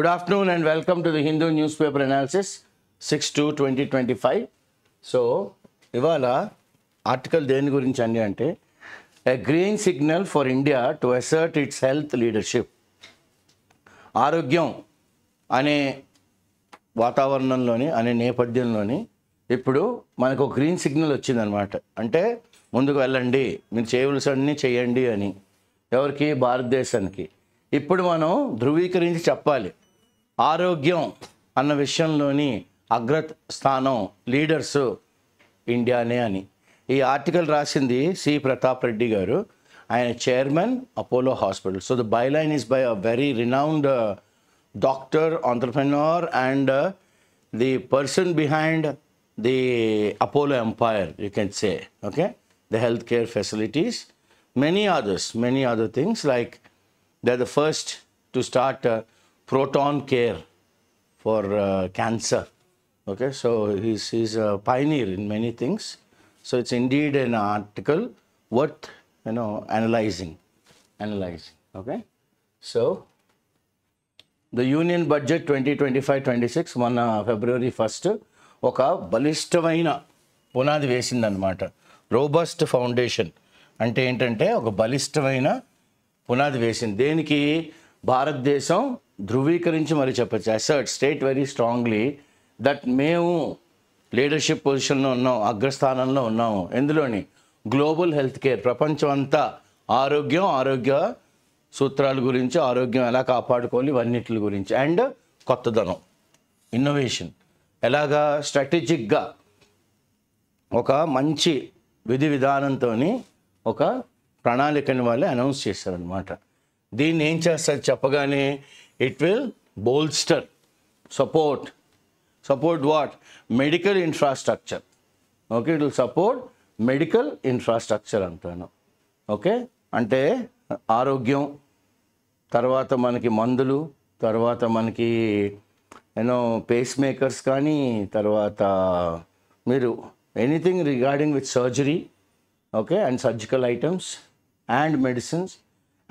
Good afternoon and welcome to the Hindu newspaper analysis 6/2/2025. So, ఇవాళ article దేని గురించి అండి అంటే a green signal for India to assert its health leadership. ఆరోగ్యం అనే వాతావరణంలోని అనే నేపథ్యంలోని ఇప్పుడు మనకు గ్రీన్ సిగ్నల్ వచ్చిందనమాట. అంటే ముందుకు వెళ్ళండి, మీరు చేయవలసినవన్నీ చేయండి అని. ఎవరికి? భారతదేశానికి. ఇప్పుడు మనం ధృవీకరించి చెప్పాలి, ఆరోగ్యం అన్న విషయంలోని అగ్రస్థానం లీడర్స్ ఇండియానే అని. ఈ ఆర్టికల్ రాసింది సి ప్రతాప్ రెడ్డి గారు. ఆయన chairman Apollo hospital. So the byline is by a very renowned doctor, entrepreneur and the person behind the Apollo empire, you can say, okay, the healthcare facilities, many other things, like they're the first to start proton care for cancer. Okay, so he's a pioneer in many things. So it's indeed an article worth analyzing. Okay, so the union budget 2025-26 మొన్న February 1st ఒక బలిష్టమైన పునాది వేసిందనమాట. Robust foundation అంటే ఏంటంటే ఒక బలిష్టమైన పునాది వేసింది. దేనికి? భారతదేశం ధృవీకరించి మరి చెప్పచ్చు, asset, state very strongly that మేము లీడర్షిప్ పొజిషన్లో ఉన్నాం, అగ్రస్థానంలో ఉన్నాము. ఎందులోని? గ్లోబల్ హెల్త్ కేర్, ప్రపంచం అంతా ఆరోగ్య సూత్రాల గురించి, ఆరోగ్యం ఎలా కాపాడుకోవాలి ఇవన్నిటి గురించి, అండ్ కొత్తదనం, ఇన్నోవేషన్, ఎలాగా స్ట్రాటజిక్గా ఒక మంచి విధి విధానంతో ఒక ప్రణాళికని వాళ్ళే అనౌన్స్ చేశారనమాట. దీన్ని ఏం చేస్తారు చెప్పగానే? It will bolster, support what? Medical infrastructure. Okay, it will support medical infrastructure అంటాను. ఓకే, అంటే ఆరోగ్యం, తర్వాత మనకి మందులు, తర్వాత మనకి పేస్ మేకర్స్ కానీ, తర్వాత మీరు anything regarding with surgery, okay, and surgical items and medicines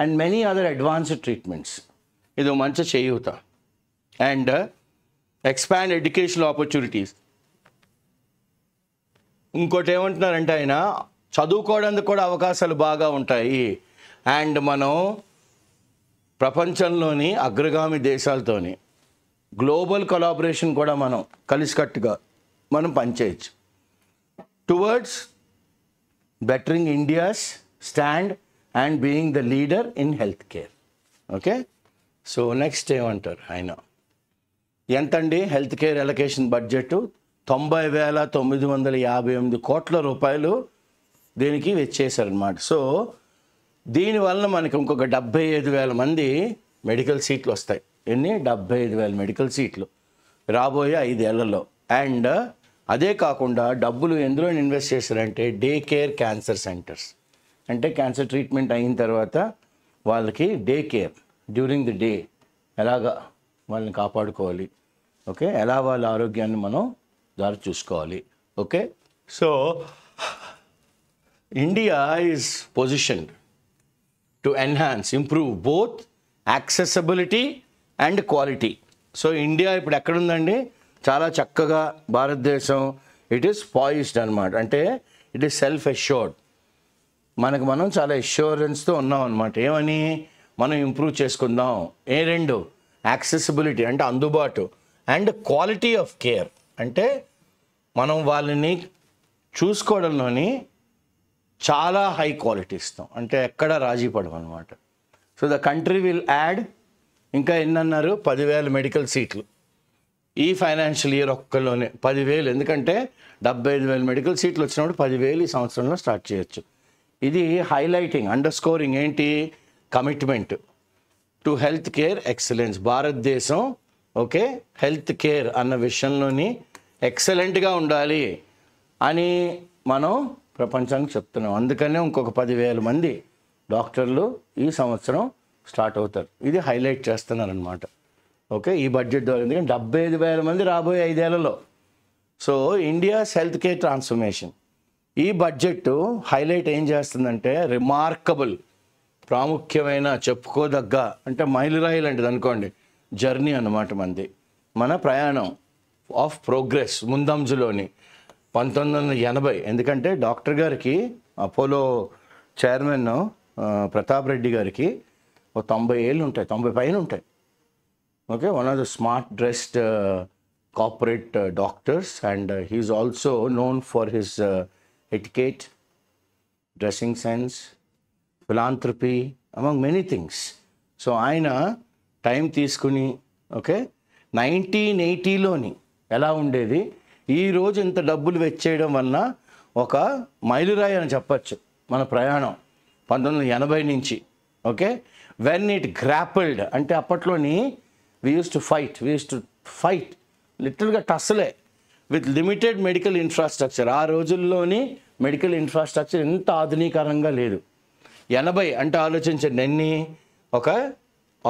and many other advanced treatments. ఇది మంచి చేయూత. And expand educational opportunities. ఇంకోటి ఏమంటున్నారంటే ఆయన, చదువుకోవడానికి కూడా అవకాశాలు బాగా ఉంటాయి. అండ్ మనం ప్రపంచంలోని అగ్రగామి దేశాలతోని గ్లోబల్ కొలాబరేషన్ కూడా మనం కలిసికట్టుగా మనం పనిచేయచ్చు towards bettering India's stand and being the leader in health care. Okay, so next ఏమంటారు ఆయన? ఎంతండి హెల్త్ కేర్ అలొకేషన్ బడ్జెట్? 90,958 కోట్ల రూపాయలు దీనికి వెచ్చేశారనమాట. సో దీనివల్ల మనకి ఇంకొక 75,000 మంది మెడికల్ సీట్లు వస్తాయి. ఎన్ని? 75,000 మెడికల్ సీట్లు రాబోయే 5 ఏళ్లలో. అండ్ అదే కాకుండా డబ్బులు ఎందులో ఇన్వెస్ట్ చేశారంటే డే కేర్ క్యాన్సర్ సెంటర్స్. అంటే క్యాన్సర్ ట్రీట్మెంట్ అయిన తర్వాత వాళ్ళకి day care, during the day ఎలాగా వాళ్ళని కాపాడుకోవాలి, ఓకే, ఎలా వాళ్ళ ఆరోగ్యాన్ని మనం దారి చూసుకోవాలి. Okay, so India is positioned to enhance, improve both accessibility and quality. So India ఇప్పుడు ఎక్కడుందండి? చాలా చక్కగా భారతదేశం ఇట్ ఈస్ పాయిస్డ్ అనమాట. అంటే ఇట్ ఈస్ సెల్ఫ్ అష్యూర్డ్. మనం చాలా అష్యూరెన్స్తో ఉన్నాం అనమాట. ఏమని? మనం ఇంప్రూవ్ చేసుకుందాం. ఏ రెండు? యాక్సెసిబిలిటీ అంటే అందుబాటు, అండ్ క్వాలిటీ ఆఫ్ కేర్ అంటే మనం వాళ్ళని చూసుకోవడంలోని చాలా హై క్వాలిటీ ఇస్తాం, అంటే ఎక్కడ రాజీ పడం అనమాట. So the country will add, ఇంకా ఎన్నన్నారు? 10,000 మెడికల్ సీట్లు ఈ ఫైనాన్షియల్ ఇయర్ ఒక్కలోనే. 10,000, ఎందుకంటే 75,000 మెడికల్ సీట్లు వచ్చినప్పుడు 10,000 ఈ సంవత్సరంలో స్టార్ట్ చేయొచ్చు. ఇది హైలైటింగ్, అండర్స్కోరింగ్ ఏంటి? Commitment to health care excellence. భారతదేశం ఓకే హెల్త్ కేర్ అన్న విషయంలోని ఎక్సలెంట్గా ఉండాలి అని మనం ప్రపంచానికి చెప్తున్నాం. అందుకనే ఇంకొక 10,000 మంది డాక్టర్లు ఈ సంవత్సరం స్టార్ట్ అవుతారు. ఇది హైలైట్ చేస్తున్నారనమాట. ఓకే, ఈ బడ్జెట్ ద్వారా. ఎందుకంటే 75,000 మంది రాబోయే 5 ఏళ్లలో. So India's health care transformation ఈ బడ్జెట్ హైలైట్ ఏం చేస్తుందంటే రిమార్కబుల్, ప్రాముఖ్యమైన, చెప్పుకోదగ్గ, అంటే మైలురాయి లాంటిది అనుకోండి, జర్నీ అన్నమాట మనది, మన ప్రయాణం ఆఫ్ ప్రోగ్రెస్ ముందంజలోని 1980. ఎందుకంటే డాక్టర్ గారికి అపోలో చైర్మన్ ప్రతాప్ రెడ్డి గారికి ఒక 90 ఏళ్ళు ఉంటాయి, 90 పైన ఉంటాయి. Okay, one of the smart dressed corporate doctors, and he is also known for his etiquette, dressing sense, philanthropy, among many things. So ఆయన టైం తీసుకుని, ఓకే, 1980లోని ఎలా ఉండేది, ఈరోజు ఇంత డబ్బులు వెచ్చేయడం వలన ఒక మైలురాయి అని చెప్పచ్చు మన ప్రయాణం 1980 నుంచి. ఓకే, వెన్ ఇట్ గ్రాపిల్డ్ అంటే అప్పట్లోని వీ యూస్ టు ఫైట్ లిటిల్గా tussle with limited medical infrastructure. ఆ రోజుల్లోని మెడికల్ ఇన్ఫ్రాస్ట్రక్చర్ ఎంత ఆధునీకరంగా లేదు. 80 అంటే ఆలోచించండి, ఎన్ని, ఒక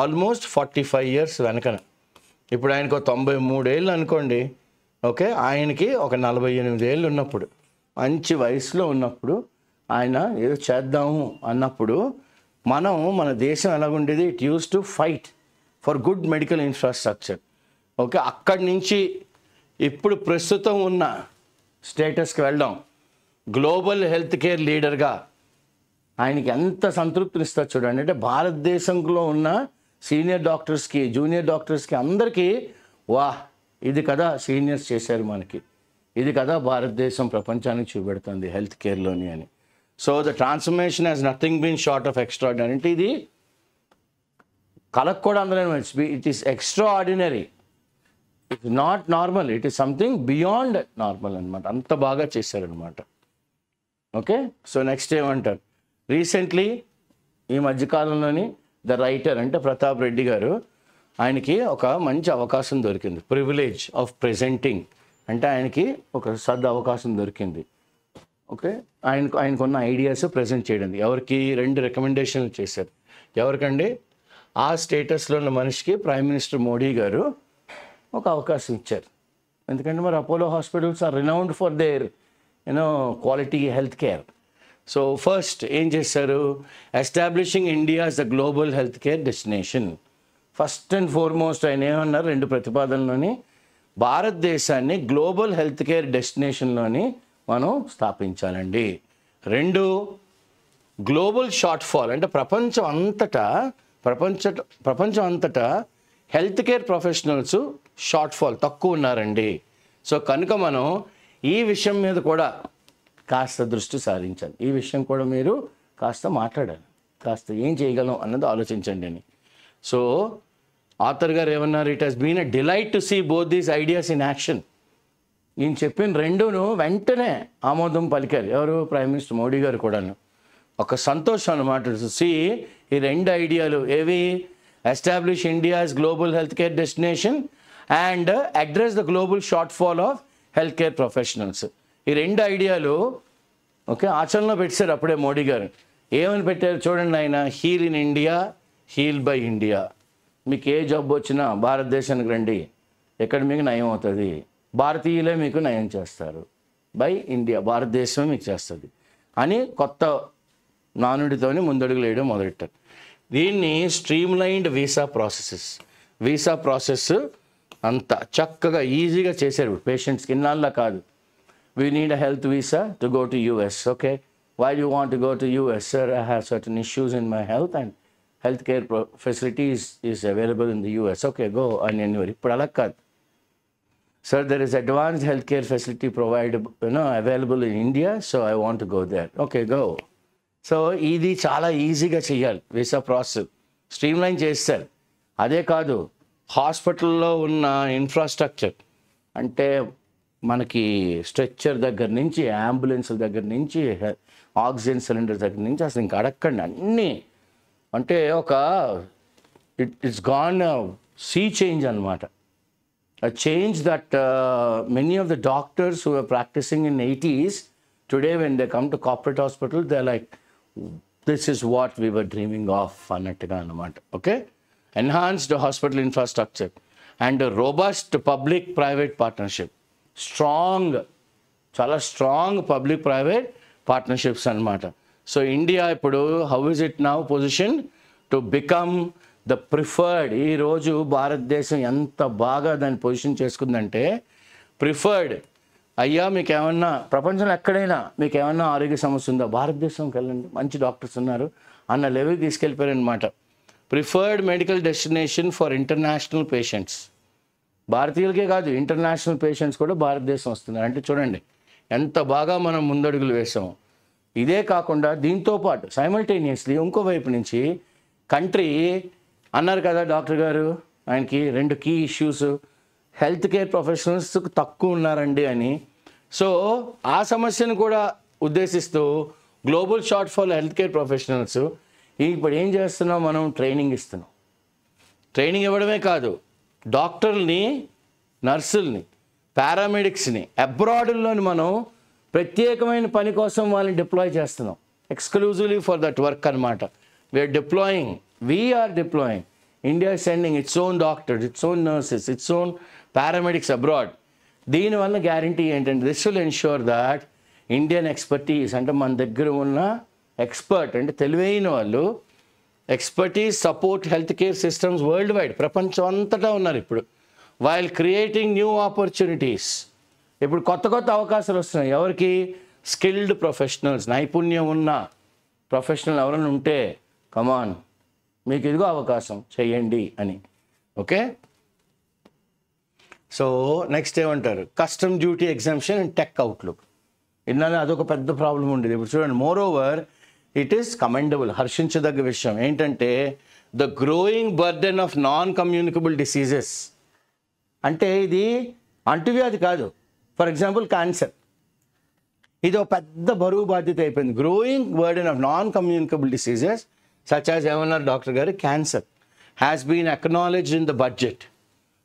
ఆల్మోస్ట్ 45 years వెనకన. ఇప్పుడు ఆయనకు 93 ఏళ్ళు అనుకోండి. ఓకే, ఆయనకి ఒక 48 ఏళ్ళు ఉన్నప్పుడు, మంచి వయసులో ఉన్నప్పుడు ఆయన ఏదో చేద్దాము అన్నప్పుడు మన దేశం ఎలాగుండేది, it use to fight for good medical infrastructure. Okay, అక్కడి నుంచి ఇప్పుడు ప్రస్తుతం ఉన్న స్టేటస్కి వెళ్దాం, గ్లోబల్ హెల్త్ కేర్ లీడర్గా ఆయనకి ఎంత సంతృప్తినిస్తారు చూడండి. అంటే భారతదేశంలో ఉన్న సీనియర్ డాక్టర్స్కి, జూనియర్ డాక్టర్స్కి అందరికీ వాహ్, ఇది కదా సీనియర్స్ చేశారు మనకి, ఇది కదా భారతదేశం ప్రపంచానికి చూపెడుతుంది హెల్త్ కేర్లోని అని. So the transformation has nothing been short of extraordinary. అంటే ఇది కలకు కూడా అందరూ, it is extraordinary, it is not normal, it is something beyond normal అనమాట. అంత బాగా చేశారనమాట. ఓకే, సో నెక్స్ట్ ఏమంటారు, రీసెంట్లీ ఈ మధ్యకాలంలోని ద రైటర్ అంటే ప్రతాప్ రెడ్డి గారు, ఆయనకి ఒక మంచి అవకాశం దొరికింది, ప్రివిలేజ్ ఆఫ్ ప్రెజెంటింగ్ అంటే ఆయనకి ఒక అవకాశం దొరికింది. ఓకే, ఆయనకున్న ఐడియాస్ ప్రజెంట్ చేయడం. ఎవరికి 2 రికమెండేషన్లు చేశారు. ఎవరికండి, ఆ స్టేటస్లో ఉన్న మనిషికి ప్రైమ్ మినిస్టర్ మోడీ గారు ఒక అవకాశం ఇచ్చారు. ఎందుకంటే మరి Apollo hospitals are renowned for their quality health care. So first ఏం చేశారు, establishing India as the global health care destination. First and foremost ఆయన ఏమన్నారు, 2 ప్రతిపాదనలోని భారతదేశాన్ని గ్లోబల్ హెల్త్ కేర్ డెస్టినేషన్లోని మనం స్థాపించాలండి. 2, గ్లోబల్ షార్ట్ ఫాల్ అంటే ప్రపంచం అంతటా health care professionals short fall తక్కువ ఉన్నారండి. సో కనుక మనం ఈ విషయం మీద కూడా కాస్త దృష్టి సారించాలి. ఈ విషయం కూడా మీరు కాస్త మాట్లాడాలి, కాస్త ఏం చేయగలం అన్నది ఆలోచించండి అని. సో ఆథర్ గారు ఏమన్నారు, it has been a delight to see both these ideas in action. ఈయన చెప్పిన 2ను వెంటనే ఆమోదం పలికారు. ఎవరు, ప్రైమ్ మినిస్టర్ మోడీ గారు కూడాను. ఒక సంతోషం అన్నమాట. సి ఈ 2 ఐడియాలు ఏవి, establish India's global health care destination and address the global short fall of health care professionals. ఈ 2 ఐడియాలు ఓకే ఆచరణలో పెట్టారు అప్పుడే మోడీ గారు. ఏమని పెట్టారు చూడండి ఆయన, heal in India, heal by India. మీకు ఏ జబ్బు వచ్చినా భారతదేశానికి రండి, ఎక్కడ మీకు నయం అవుతుంది, భారతీయులే మీకు నయం చేస్తారు, బై ఇండియా, భారతదేశం మీకు చేస్తుంది అని కొత్త నానుడితోని ముందడుగులు వేయడం మొదలెట్టారు. దీన్ని స్ట్రీమ్లైన్డ్ వీసా ప్రాసెస్ అంతా చక్కగా ఈజీగా చేశారు పేషెంట్స్కి. ఇన్నాళ్ళ కాదు, we need a health visa to go to US. Okay, why do you want to go to US? Sir, I have certain issues in my health and healthcare facilities is available in the US. Okay, go on anywhere. Ippudu ala kaadu. Sir, there is advanced healthcare facility provided, available in India, so I want to go there. Okay, go. So ఇది చాలా ఈజీగా చేయాలి visa process, streamline చేస్తారు. అదే కాదు, హాస్పిటల్లో ఉన్న infrastructure అంటే మనకి స్ట్రెచ్చర్ దగ్గర నుంచి, అంబులెన్స్ల దగ్గర నుంచి, ఆక్సిజన్ సిలిండర్ దగ్గర నుంచి అసలు ఇంకా అడగండి అన్నీ. అంటే ఒక ఇట్స్ గాన్ సీ చేంజ్ అనమాట. A change that many of the doctors who were practicing in 80s, today when they come to corporate hospital, they're like, this is what we were dreaming of annattuga anamata. Okay, enhanced hospital infrastructure and a robust public private partnership, చాలా strong public private partnerships అనమాట. So India ఇప్పుడు how is it now position to become the preferred. ఈరోజు భారతదేశం ఎంత బాగా దాన్ని position చేసుకుందంటే preferred. అయ్యా మీకు ఏమన్నా ప్రపంచంలో ఎక్కడైనా మీకు ఏమన్నా ఆరోగ్య సమస్య ఉందా, భారతదేశంకి వెళ్ళండి, మంచి డాక్టర్స్ ఉన్నారు అన్న లెవెల్ తీసుకెళ్ళిపోయారనమాట. Preferred medical destination for international patients. భారతీయులకే కాదు, ఇంటర్నేషనల్ పేషెంట్స్ కూడా భారతదేశం వస్తున్నారు. అంటే చూడండి ఎంత బాగా మనం ముందడుగులు వేసాము. ఇదే కాకుండా దీంతో పాటు సైమల్టేనియస్లీ ఇంకో వైపు నుంచి కంట్రీ అన్నారు కదా డాక్టర్ గారు, ఆయనకి 2 key issues, health care professionals తక్కువ ఉన్నారండి అని. సో ఆ సమస్యను కూడా ఉద్దేశిస్తూ global shortfall health care professionals ఇప్పుడు ఏం చేస్తున్నాం, మనం ట్రైనింగ్ ఇస్తున్నాం. ట్రైనింగ్ ఇవ్వడమే కాదు, డాక్టర్ని, నర్సుల్ని, పారామెడిక్స్ని అబ్రాడ్లోని మనం ప్రత్యేకమైన పని కోసం వాళ్ళని డిప్లాయ్ చేస్తున్నాం. ఎక్స్క్లూజివ్లీ ఫర్ దట్ వర్క్ అనమాట. We are deploying. India sending its own doctors, its own nurses, its own paramedics abroad. దీనివల్ల గ్యారంటీ ఏంటంటే this will ensure that Indian expertise, అంటే మన దగ్గర ఉన్న ఎక్స్పర్ట్ అంటే తెలివైన వాళ్ళు, expertise support health care systems worldwide, ప్రపంచం అంతటా ఉన్నారు ఇప్పుడు. While creating new opportunities. ఇప్పుడు కొత్త కొత్త అవకాశాలు వస్తున్నాయి. ఎవరికి? స్కిల్డ్ ప్రొఫెషనల్స్, నైపుణ్యం ఉన్న ప్రొఫెషనల్ ఎవరైనా ఉంటే కమాన్ మీకు ఇదిగో అవకాశం చేయండి అని. ఓకే, సో నెక్స్ట్ ఏమంటారు, custom duty exemption and tech outlook. ఇన్నాళ్ళు అదొక పెద్ద ప్రాబ్లం ఉండేది. ఇప్పుడు చూడండి, moreover it is commendable, హర్షించదగ్గ విషయం ఏంటంటే the growing burden of non communicable diseases. అంటే ఇది అంటువ్యాధి కాదు. ఫర్ ఎగ్జాంపుల్ క్యాన్సర్, ఇది ఒక పెద్ద బరువు బాధ్యత అయిపోయింది. Growing burden of non communicable diseases such as ఏమన్నారు డాక్టర్ గారు, cancer has been acknowledged in the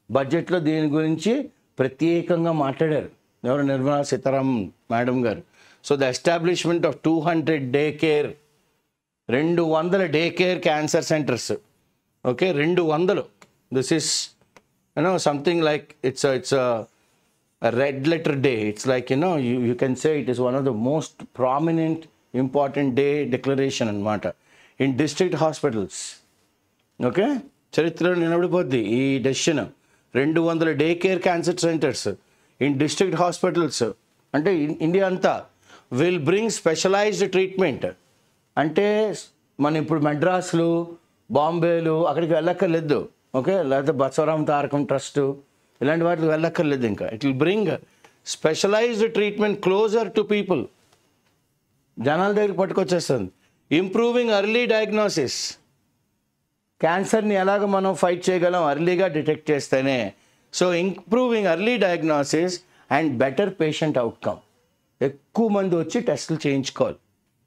బడ్జెట్లో దీని గురించి ప్రత్యేకంగా మాట్లాడారు ఎవరు, నిర్మలా సీతారామన్ మేడం గారు. So the establishment of 200 day care, 200 day care cancer centres. Okay, 200. This is something like it's a red letter day. It's like you can say it is one of the most prominent important day declaration anamata in district hospitals. Okay, చరిత్రలో నిలబడిపోద్ది ఈ decision. 200 day care cancer centres in district hospitals అంటే India అంతా will bring specialised treatment. అంటే మనం ఇప్పుడు మెడ్రాస్లు, బాంబేలు అక్కడికి వెళ్ళక్కర్లేదు. Okay, లేకపోతే బసవరామ్ తారకం ట్రస్ట్ ఇలాంటి వాటికి వెళ్ళక్కర్లేదు. ఇంకా it will bring specialised treatment closer to people, జనాల దగ్గర పట్టుకొచ్చేస్తుంది. ఇంప్రూవింగ్ ఎర్లీ డయాగ్నోసిస్, క్యాన్సర్ని ఎలాగ మనం ఫైట్ చేయగలం ఎర్లీగా డిటెక్ట్ చేస్తేనే. So improving early diagnosis and better patient outcome. ఎక్కువ మంది వచ్చి టెస్టులు చేయించుకోవాలి.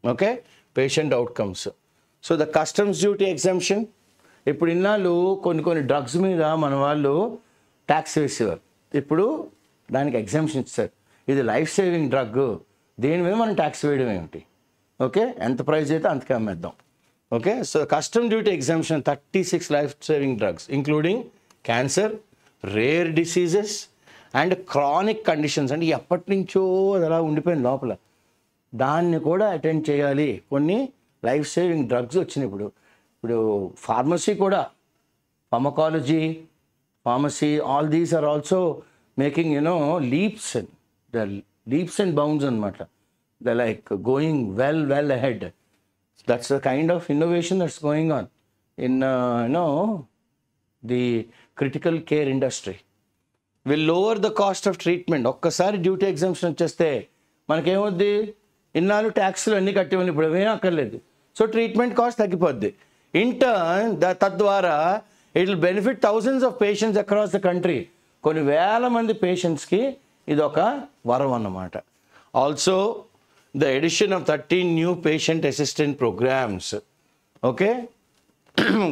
Okay, patient outcomes. So the customs duty exemption. ఇప్పుడు ఇన్నాళ్ళు కొన్ని డ్రగ్స్ మీద మన వాళ్ళు ట్యాక్స్ వేసేవారు, ఇప్పుడు దానికి ఎగ్జామ్షన్ ఇస్తారు. ఇది లైఫ్ సేవింగ్ డ్రగ్, దీని మీద మనం ట్యాక్స్ వేయడం ఏమిటి? ఓకే, ఎంత ప్రైస్ అయితే అంతకే అమ్మేద్దాం. Okay, so custom duty exemption 36 life saving drugs including cancer, rare diseases and chronic conditions. అంటే ఎప్పటి నుంచో అది అలా ఉండిపోయింది లోపల, దాన్ని కూడా అటెండ్ చేయాలి. కొన్ని లైఫ్ సేవింగ్ డ్రగ్స్ వచ్చినాయి ఇప్పుడు ఫార్మసీ కూడా, pharmacology, pharmacy, all these are also making leaps and bounds anamata. They're like going well ahead. That's the kind of innovation that's going on in the critical care industry. Will lower the cost of treatment. ఒక్కసారి duty exemption వచ్చేస్తే మనకేమవుద్ది, ఇన్నాళ్ళు ట్యాక్స్లు అన్నీ కట్టేవని ఇప్పుడు ఏమీ అక్కర్లేదు. So treatment cost తగ్గిపోద్ది. In turn తద్వారా it will benefit thousands of patients across the country. కొన్ని వేల మంది పేషెంట్స్కి ఇది ఒక వరం అన్నమాట. Also the addition of 13 new patient assistant programmes. Okay,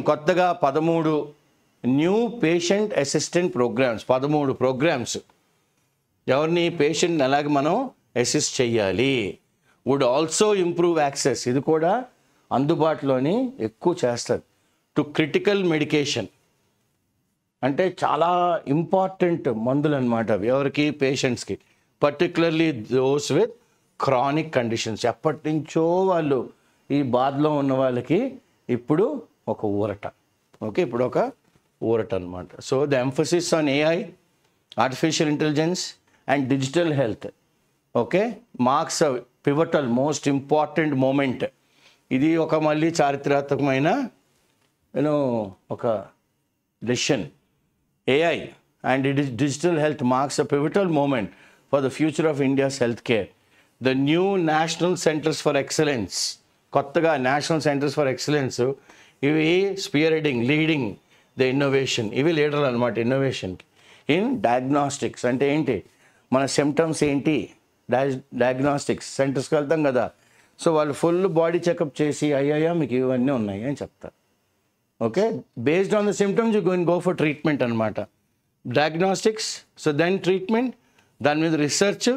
కొత్తగా 13 new patient assistant programmes, 13 programmes. ఎవరిని, పేషెంట్ని ఎలాగ మనం అసిస్ట్ చేయాలి. వుడ్ ఆల్సో ఇంప్రూవ్ యాక్సెస్, ఇది కూడా అందుబాటులోని ఎక్కువ చేస్తారు. టు క్రిటికల్ మెడికేషన్, అంటే చాలా ఇంపార్టెంట్ మందులు అనమాట. ఎవరికి, పేషెంట్స్కి, particularly those with chronic conditions. ఎప్పటి నుంచో వాళ్ళు ఈ బాధలో ఉన్న వాళ్ళకి ఇప్పుడు ఒక ఊరట. ఓకే, ఇప్పుడు ఒక ఊరట అనమాట. So the emphasis on AI, artificial intelligence and digital health okay marks pivotal most important moment. ఇది ఒక మళ్ళీ చారిత్రాత్మకమైన ఒక decision. AI and digital health marks a pivotal moment for the future of India's healthcare. The new National Centers for Excellence, కొత్తగా national centres for excellence, ఇవి స్పియర్హెడింగ్, leading the innovation. ఇవి లీడర్లు అనమాట ఇన్నోవేషన్కి. ఇన్ డయాగ్నాస్టిక్స్ అంటే ఏంటి, మన సిమ్టమ్స్ ఏంటి, diagnostics సెంటర్స్కి వెళ్తాం కదా, సో వాళ్ళు ఫుల్ బాడీ చెకప్ చేసి అయ్యా మీకు ఇవన్నీ ఉన్నాయి అని చెప్తారు. Okay, based on the symptoms you go for treatment అనమాట. డయాగ్నాస్టిక్స్, సో దెన్ ట్రీట్మెంట్, దాని మీద research,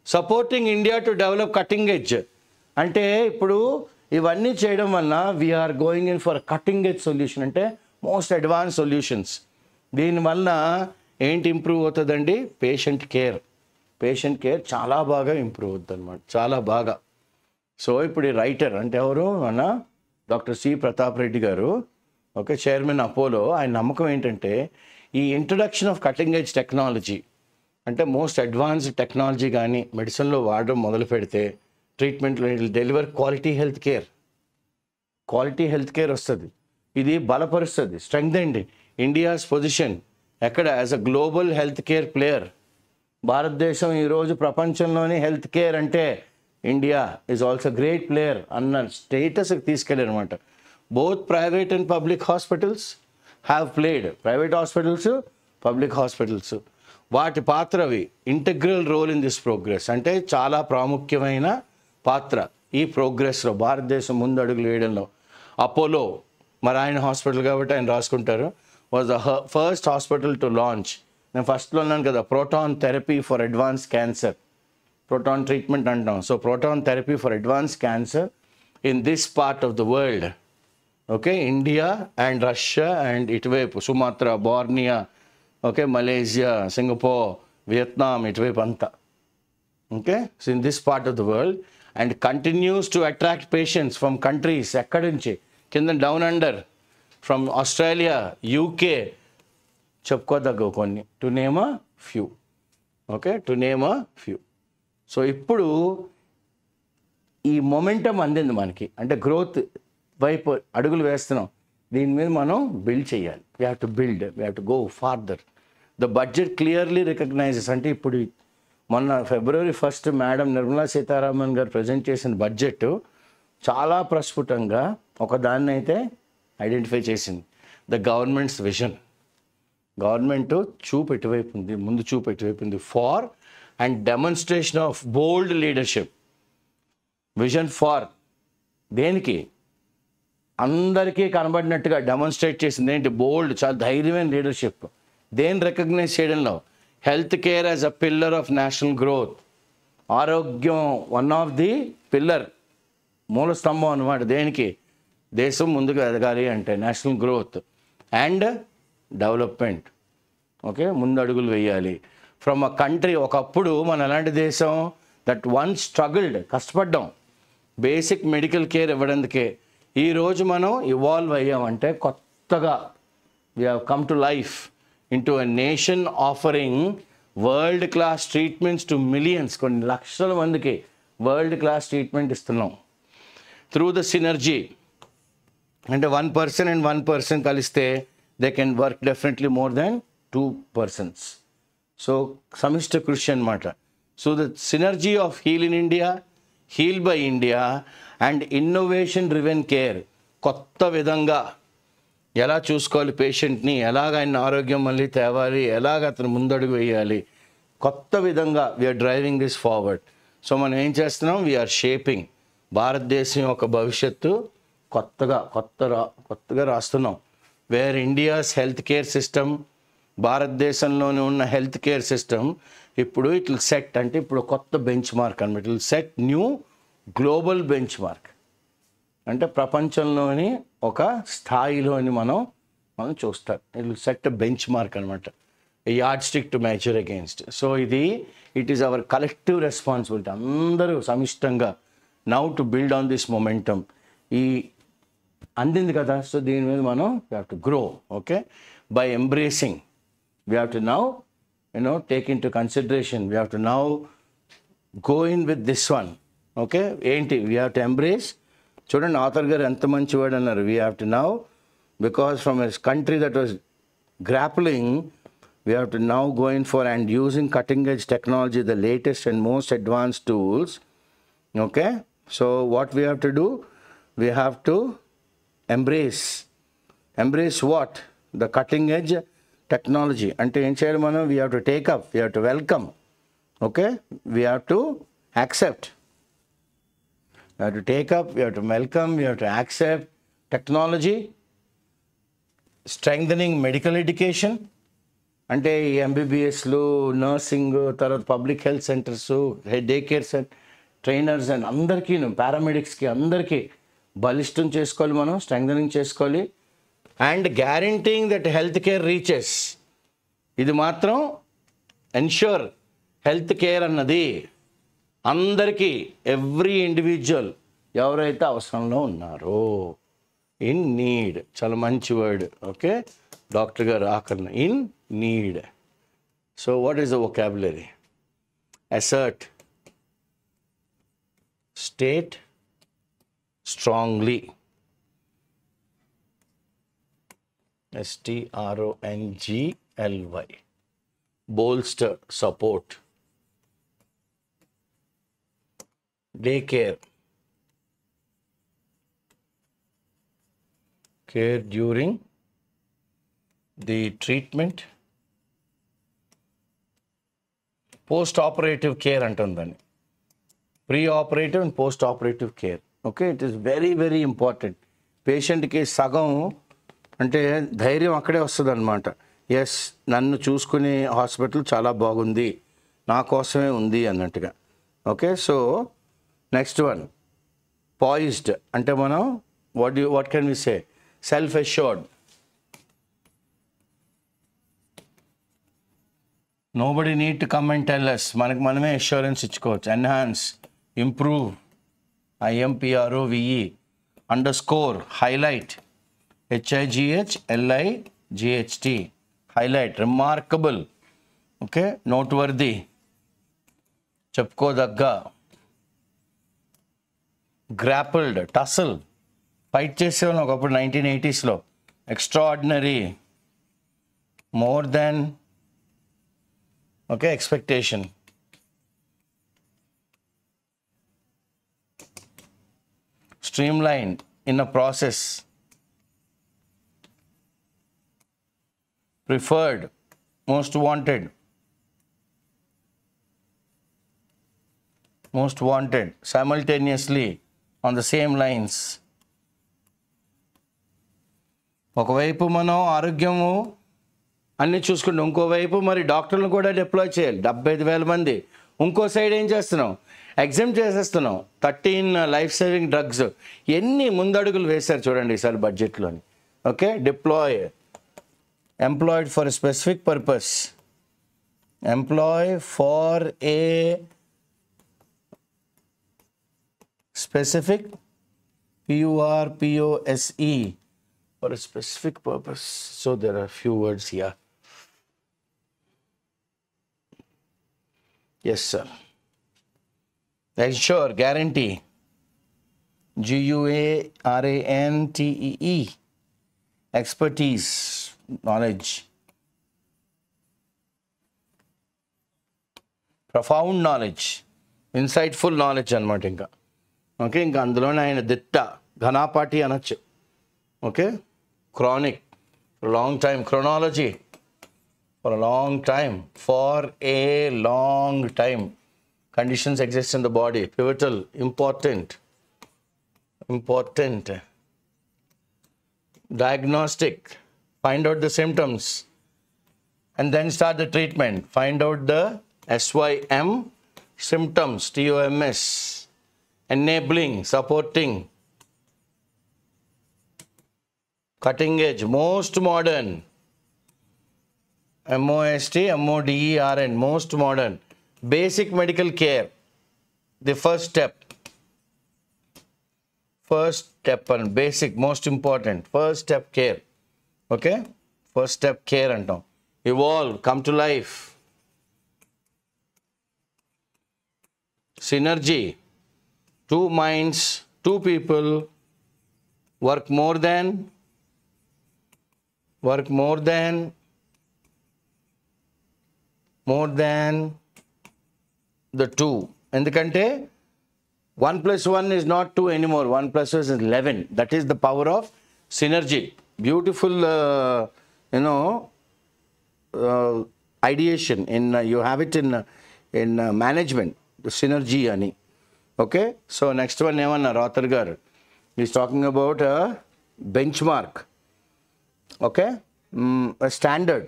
supporting India to develop cutting edge. అంటే ఇప్పుడు ఇవన్నీ చేయడం వలన we are going in for cutting edge solution, అంటే మోస్ట్ అడ్వాన్స్ సొల్యూషన్స్. దీనివల్ల ఏంటి ఇంప్రూవ్ అవుతుందండి, పేషెంట్ కేర్ చాలా బాగా ఇంప్రూవ్ అవుతుంది అనమాట, చాలా బాగా. సో ఇప్పుడు ఈ రైటర్ అంటే ఎవరు, మన డాక్టర్ సి ప్రతాప్ రెడ్డి గారు, ఓకే, చైర్మన్ అపోలో. ఆయన నమ్మకం ఏంటంటే ఈ introduction of cutting edge technology, అంటే మోస్ట్ అడ్వాన్స్డ్ టెక్నాలజీ కానీ మెడిసిన్లో వాడడం మొదలు పెడితే ట్రీట్మెంట్లో డెలివర్ క్వాలిటీ హెల్త్ కేర్ వస్తుంది. ఇది బలపరుస్తుంది, స్ట్రెంగ్థెన్డ్ ఇండియాస్ పొజిషన్ ఎక్కడ as a global health care player. భారతదేశం ఈరోజు ప్రపంచంలోని హెల్త్ కేర్ అంటే India is also great player అన్న స్టేటస్కి తీసుకెళ్ళారు అనమాట. Both private and public hospitals have played, private hospitals, public hospitals, వాటి పాత్రవి integral role in this progress, అంటే చాలా ప్రాముఖ్యమైన పాత్ర ఈ ప్రోగ్రెస్లో, భారతదేశం ముందు అడుగులు వేయడంలో. అపోలో, మరి ఆయన హాస్పిటల్ కాబట్టి ఆయన రాసుకుంటారు, was the first hospital to launch, నేను ఫస్ట్లో అన్నాను కదా, proton therapy for advance cancer, proton treatment అంటాం. So proton therapy for advance cancer in this part of the world. Okay, India and Russia and ఇటువైపు Sumatra, Borneo, okay, Malaysia, Singapore, Vietnam, ఇటువైపు అంతా. Okay, so in this part of the world and continues to attract patients from countries, ఎక్కడి నుంచి కింద down under, from Australia, UK, చెప్పుకోదగ్గ కొన్ని, to name a few. Okay, to name a few. So ఇప్పుడు ఈ momentum అందింది మనకి, అంటే గ్రోత్ వైపు అడుగులు వేస్తున్నాం. దీని మీద మనం బిల్డ్ చేయాలి. We have to build, we have to go farther. The budget clearly recognises, అంటే ఇప్పుడు మొన్న February 1 మేడం నిర్మలా సీతారామన్ గారు ప్రజెంట్ చేసిన బడ్జెట్ చాలా ప్రస్ఫుటంగా ఒక దాన్ని అయితే ఐడెంటిఫై చేసింది, ద గవర్నమెంట్స్ విజన్. గవర్నమెంట్ చూపు ఎటువైపు ఉంది, ముందు చూపు ఎటువైపు ఉంది, far and demonstration of bold leadership. Vision far దేనికి, అందరికీ కనబడినట్టుగా డెమాన్స్ట్రేట్ చేసింది ఏంటి, బోల్డ్, చాలా ధైర్యమైన లీడర్షిప్. దేన్ని రికగ్నైజ్ చేయడంలో, health care as a pillar of national growth. ఆరోగ్యం వన్ ఆఫ్ ది పిల్లర్, మూల స్తంభం అన్నమాట. దేనికి, దేశం ముందుకు ఎదగాలి అంటే national growth and development. Okay, ముందు అడుగులు వేయాలి. ఫ్రమ్ అ కంట్రీ, ఒకప్పుడు మన ఎలాంటి దేశం, దట్ వన్ స్ట్రగుల్డ్, కష్టపడ్డాం బేసిక్ మెడికల్ కేర్ ఇవ్వడానికే. ఈరోజు మనం ఇవాల్వ్ అయ్యామంటే కొత్తగా we have come to life into a nation offering world class treatments to millions, కొన్ని లక్షల మందికి వరల్డ్ క్లాస్ ట్రీట్మెంట్ ఇస్తున్నాం. త్రూ ద సినర్జీ, అంటే 1 person and 1 person కలిస్తే they can work definitely more than 2 persons. So సమిష్ట కృషి అనమాట. So the synergy of heal in India, heal by India and innovation driven care. కొత్త విధంగా ఎలా చూసుకోవాలి పేషెంట్ని, ఎలాగ ఆయన ఆరోగ్యం మళ్ళీ తేవాలి, ఎలాగ అతను ముందడుగు వేయాలి, కొత్త విధంగా we are driving this forward. So మనం ఏం చేస్తున్నాం, వీఆర్ షేపింగ్ భారతదేశం యొక్క భవిష్యత్తు కొత్తగా రాస్తున్నాం. Where India's health care system, భారతదేశంలోనే ఉన్న హెల్త్ కేర్ సిస్టమ్ ఇప్పుడు ఇట్ విల్ సెట్, అంటే ఇప్పుడు కొత్త బెంచ్ మార్క్ అనమాట. It will set new global benchmark, అంటే ప్రపంచంలోని ఒక స్థాయిలోని మనం చూస్తాం. It will set a benchmark అనమాట, a yardstick to measure against. So it is our collective responsibility, అందరూ సమిష్టంగా now to build on this momentum. ఈ అందింది కదా. సో దీని మీద మనం we have to grow. Okay, by embracing we have to now take in to consideration, we have to now go in with this one. Okay, ఏంటి we have to embrace. చూడండి author గారు ఎంత మంచి word అన్నారు. We have to now, because from a country that was grappling, we have to now go in for and using cutting edge technology, the latest and most advanced tools. Okay, so what we have to do, we have to embrace what, the cutting edge technology. అంటే ఏం చేయాలి మనం, we have to take up, we have to welcome. Okay, we have to accept, we have to take up, we have to welcome, we have to accept technology, strengthening medical education. అంటే ఈ ఎంబీబీఎస్లు, nursing, తర్వాత public health centres, day cares and trainers and అందరికీ, పారామెడిక్స్కి అందరికీ బలిష్టం చేసుకోవాలి మనం, strengthening చేసుకోవాలి. And guaranteeing that health care reaches, ఇది మాత్రం ఎన్ష్యూర్ హెల్త్ కేర్ అన్నది అందరికీ, ఎవ్రీ ఇండివిజువల్ ఎవరైతే అవసరంలో ఉన్నారో, ఇన్ నీడ్, చాలా మంచి వర్డ్. ఓకే, డాక్టర్ గారు ఆఖరణ in need. So what is the vocabulary, assert, state strongly, STRONGLY, bolster, support, day care, care during the treatment, post-operative care అంటుందని, pre-operative and post-operative care. Okay, it is very very important. పేషెంట్కి సగం అంటే ధైర్యం అక్కడే వస్తుంది అనమాట. Yes, నన్ను చూసుకునే hospital చాలా బాగుంది, నా కోసమే ఉంది అన్నట్టుగా. Okay, so next one, poised అంటే మనం what can we say, self assured. Nobody need to come and tell us, మనకి మనమే అష్యూరెన్స్ ఇచ్చుకోవచ్చు. Enhance, improve, IMPROVE, underscore, highlight, HIGHLIGHT, highlight, remarkable. Okay, noteworthy, చెప్పుకోదగ్గ. గ్రాపుల్డ్, టసల్, ఫైట్ చేసేవాళ్ళం ఒకప్పుడు 1980s. Extraordinary, more than, okay, expectation. Streamline, in a process. Preferred, most wanted, simultaneously, on the same lines. ఒకవైపు మనం ఆరోగ్యము అన్నీ చూసుకుంటాం, ఇంకోవైపు మరి డాక్టర్లు కూడా డిప్లాయ్ చేయాలి. 75,000 మంది. ఇంకో సైడ్ ఏం చేస్తున్నాం, ఎగ్జామ్ చేసేస్తున్నాం. 13 లైఫ్ సేవింగ్ డ్రగ్స్. ఎన్ని ముందడుగులు వేశారు చూడండి ఈసారి బడ్జెట్లోని. Okay, deploy, employed for a specific purpose, employ for a specific, PURPOSE, for a specific purpose. So there are few words here. Yes sir. Ensure, guarantee, GUARANTEE, expertise, knowledge, profound knowledge, insightful knowledge అనమాట. ఇంకా okay, ఇంకా అందులోనే ఆయన దిట్ట, ఘనాపాటి అనొచ్చు. Okay, chronic, long time, chronology, for a long time, for a long time conditions exist in the body. Pivotal, important. Diagnostic, find out the symptoms and then start the treatment. Find out the SYM, symptoms, TOMS. Enabling, supporting. Cutting edge, most modern. MOST, MODERN, most modern. Basic medical care, the first step. first step and basic, most important, first step care. Okay, first step care antam. Evolve, come to life. Synergy, two minds, two people work more than the two. ఎందుకంటే 1 plus 1 is not 2 anymore. 1 plus 1 is 11. That is the power of synergy. Beautiful, ideation. You have it in management. The synergy ani. Okay. So next one, Evanna Rothar garu is talking about a benchmark. Okay. A standard.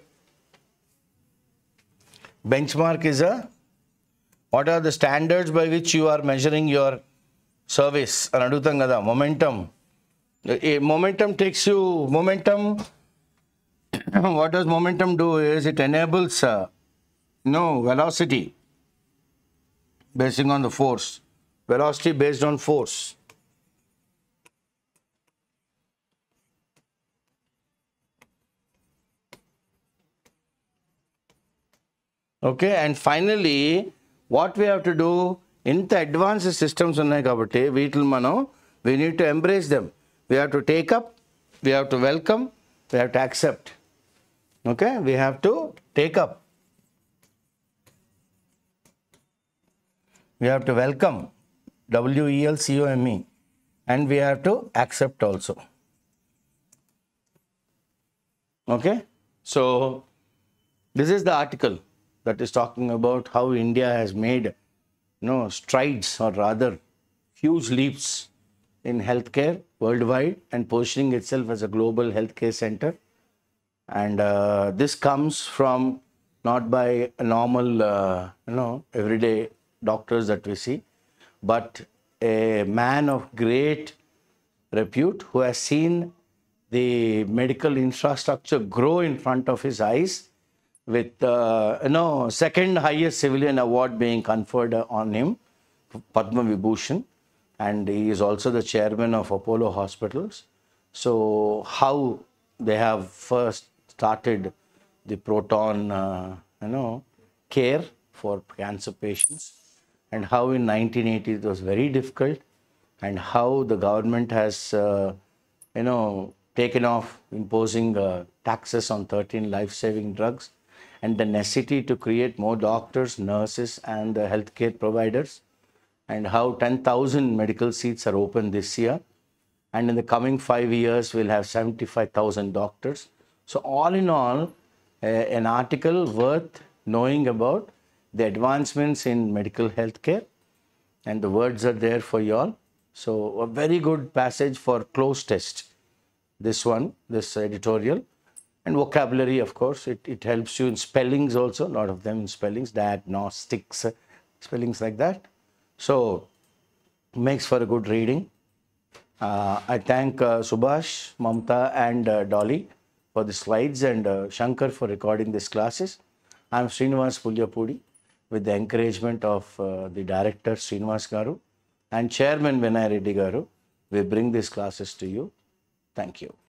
Benchmark is what are the standards by which you are measuring your service? అని అడుగుతాం కదా. Momentum. Momentum takes you, what does momentum do is it enables velocity based on the force. Velocity based on force. Okay, and finally what we have to do, ఇంత advanced systems ఉన్నాయి కాబట్టి వీటిని మనం we need to embrace them. We have to take up, we have to welcome, we have to accept. Okay, we have to take up, we have to welcome, WELCOME, and we have to accept also. Okay, so this is the article that is talking about how India has made strides, or rather huge leaps in healthcare worldwide and positioning itself as a global healthcare center. And this comes from not by a normal, everyday doctors that we see, but a man of great repute who has seen the medical infrastructure grow in front of his eyes, with second highest civilian award being conferred on him, Padma Vibhushan, and he is also the chairman of Apollo Hospitals. So how they have first started the proton care for cancer patients, and how in 1980 it was very difficult, and how the government has taken off imposing taxes on 13 life-saving drugs, and the necessity to create more doctors, nurses, and healthcare providers, and how 10,000 medical seats are open this year, and in the coming 5 years we'll have 75,000 doctors. So all in all, an article worth knowing about the advancements in medical healthcare, and the words are there for you all. So a very good passage for close test, this editorial. And vocabulary, of course, it helps you in spellings also, a lot of them in spellings, diagnostics, spellings like that. So makes for a good reading. I thank Subhash, Mamta, and Dolly for the slides, and Shankar for recording these classes. I'm Srinivas Pulyapudi, with the encouragement of the director Srinivas Garu and chairman Vinay Reddy Garu. We bring these classes to you. Thank you.